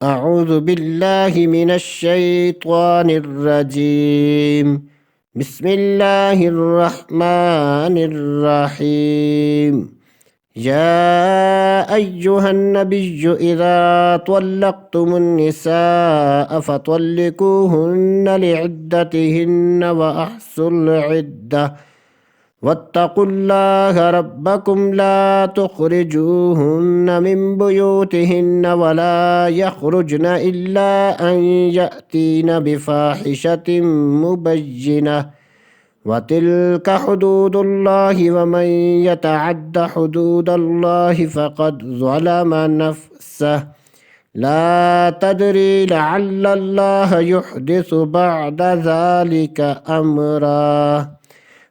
أعوذ بالله من الشيطان الرجيم. بسم الله الرحمن الرحيم. يا أيها النبي إذا طلقتم النساء فطلقوهن لعدتهن وأحصوا العدة واتقوا الله ربكم لا تخرجوهن من بيوتهن ولا يخرجن إلا أن يأتين بفاحشة مبينة وتلك حدود الله ومن يتعد حدود الله فقد ظلم نفسه لا تدري لعل الله يحدث بعد ذلك أمرا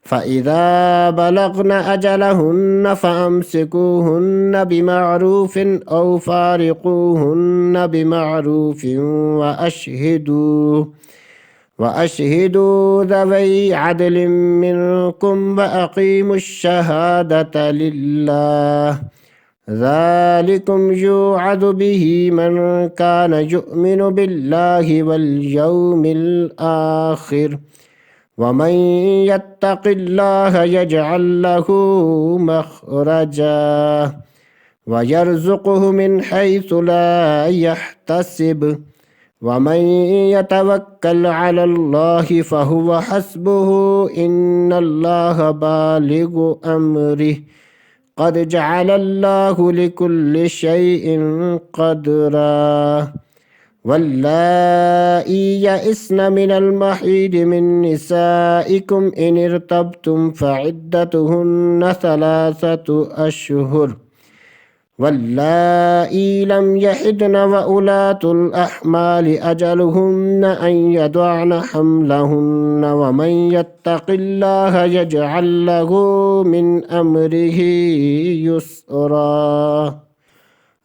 فإذا بلغن أجلهن فأمسكوهن بمعروف أو فارقوهن بمعروف وأشهدوا ذوي عدل منكم وأقيموا الشهادة لله ذلكم يوعظ به من كان يؤمن بالله واليوم الآخر ومن يتق الله يجعل له مخرجا ويرزقه من حيث لا يحتسب ومن يتوكل على الله فهو حسبه إن الله بالغ أمره قد جعل الله لكل شيء قدرا واللائي يئسن من المحيض من نسائكم إن ارتبتم فعدتهن 3 أشهر واللائي لم يحضن وأولاة الأحمال أجلهن أن يضعن حملهن ومن يتق الله يجعل له من أمره يسرا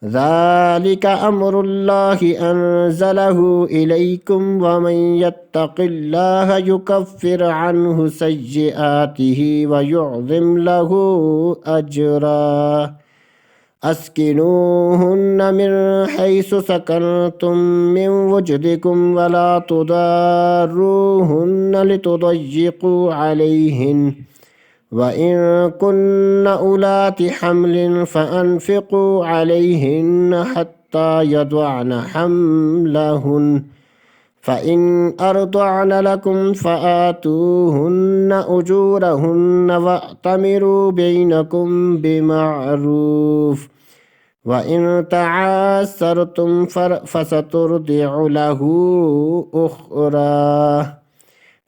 ذلك أمر الله أنزله إليكم ومن يتق الله يكفر عنه سيئاته ويعظم له أجرا أسكنوهن من حيث سكنتم من وجدكم ولا تضاروهن لتضيقوا عليهن وإن كن أولات حمل فأنفقوا عليهن حتى يضعن حملهن فإن أرضعن لكم فآتوهن أجورهن وأتمروا بينكم بمعروف وإن تعاسرتم فسترضع له أخرى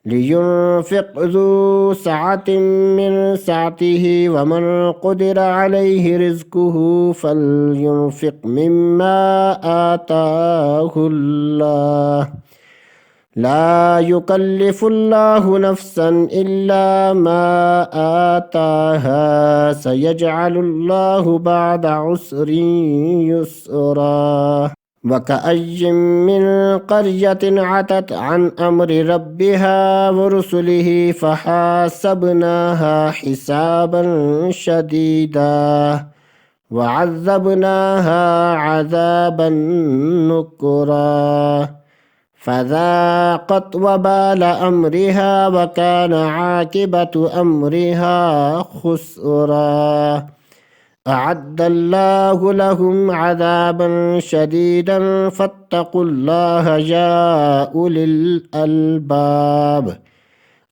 لينفق ذو سعة من سعته ومن قدر عليه رزقه فلينفق مما آتاه الله لا يكلف الله نفسا إلا ما آتاها سيجعل الله بعد عسر يسرا وكأي من قرية عتت عن أمر ربها ورسله فحاسبناها حسابا شديدا وعذبناها عذابا نكرا فذاقت وبال أمرها وكان عاقبة أمرها خسرا أعد الله لهم عذابا شديدا فاتقوا الله يا أولي الألباب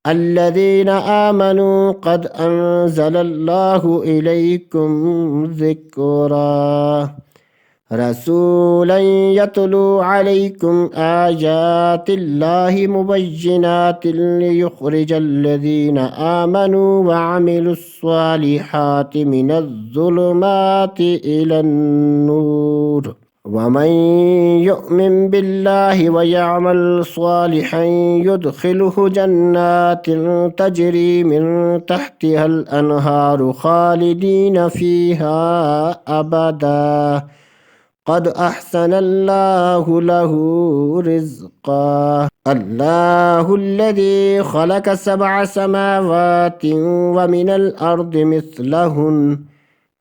الذين آمنوا قد أنزل الله إليكم ذكرا رسولا يتلو عليكم آيات الله مبينات ليخرج الذين آمنوا وعملوا الصالحات من الظلمات إلى النور ومن يؤمن بالله ويعمل صالحا يدخله جنات تجري من تحتها الأنهار خالدين فيها أبدا قد أحسن الله له رزقا الله الذي خلق 7 سماوات ومن الأرض مثلهن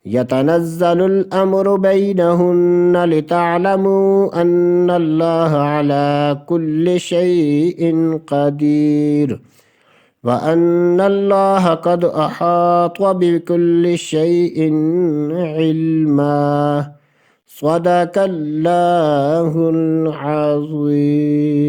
يتنزل الأمر بينهن لتعلموا أن الله على كل شيء قدير وأن الله قد أحاط بكل شيء علما. صدق الله العظيم.